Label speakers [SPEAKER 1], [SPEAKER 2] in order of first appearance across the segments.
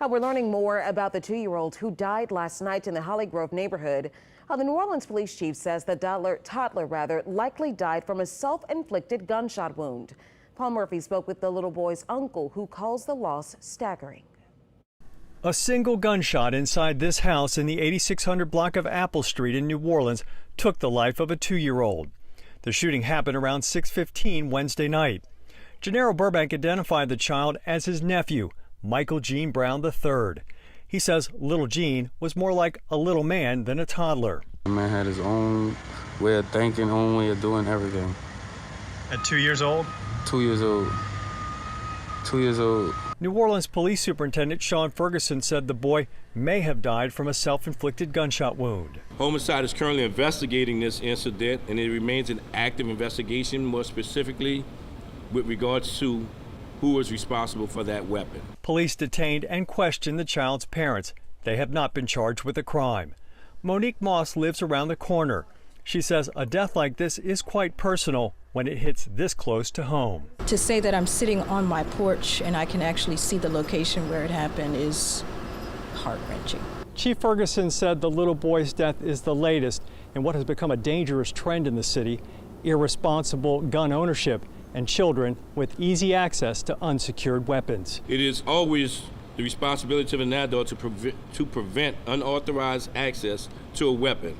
[SPEAKER 1] We're learning more about the 2-year-old who died last night in the Hollygrove neighborhood. The New Orleans police chief says the toddler likely died from a self-inflicted gunshot wound. Paul Murphy spoke with the little boy's uncle, who calls the loss staggering.
[SPEAKER 2] A single gunshot inside this house in the 8600 block of Apple Street in New Orleans took the life of a 2-year-old. The shooting happened around 6:15 Wednesday night. Genaro Burbank identified the child as his nephew, Michael Gene Brown III. He says little Gene was more like a little man than a toddler.
[SPEAKER 3] The man had his own way of thinking, own way of doing everything.
[SPEAKER 2] At 2 years old?
[SPEAKER 3] 2 years old. 2 years old.
[SPEAKER 2] New Orleans Police Superintendent Sean Ferguson said the boy may have died from a self-inflicted gunshot wound.
[SPEAKER 4] Homicide is currently investigating this incident, and it remains an active investigation, more specifically with regards to who was responsible for that weapon.
[SPEAKER 2] Police detained and questioned the child's parents. They have not been charged with the crime. Monique Moss lives around the corner. She says a death like this is quite personal when it hits this close to home.
[SPEAKER 5] To say that I'm sitting on my porch and I can actually see the location where it happened is heart-wrenching.
[SPEAKER 2] Chief Ferguson said the little boy's death is the latest in what has become a dangerous trend in the city: irresponsible gun ownership and children with easy access to unsecured weapons.
[SPEAKER 4] It is always the responsibility of an adult to prevent unauthorized access to a weapon.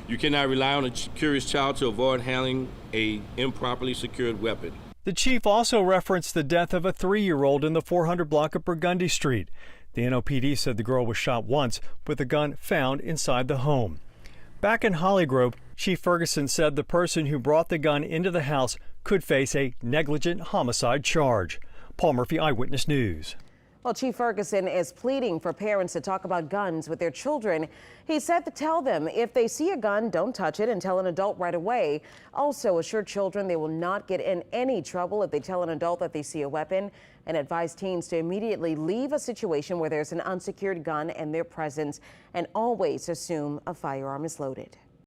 [SPEAKER 4] You cannot rely on a curious child to avoid handling an improperly secured weapon.
[SPEAKER 2] The chief also referenced the death of a 3-year-old in the 400 block of Burgundy Street. The NOPD said the girl was shot once with a gun found inside the home. Back in Hollygrove, Chief Ferguson said the person who brought the gun into the house could face a negligent homicide charge. Paul Murphy, Eyewitness News.
[SPEAKER 1] Well, Chief Ferguson is pleading for parents to talk about guns with their children. He said to tell them if they see a gun, don't touch it, and tell an adult right away. Also assure children they will not get in any trouble if they tell an adult that they see a weapon, and advise teens to immediately leave a situation where there's an unsecured gun in their presence and always assume a firearm is loaded.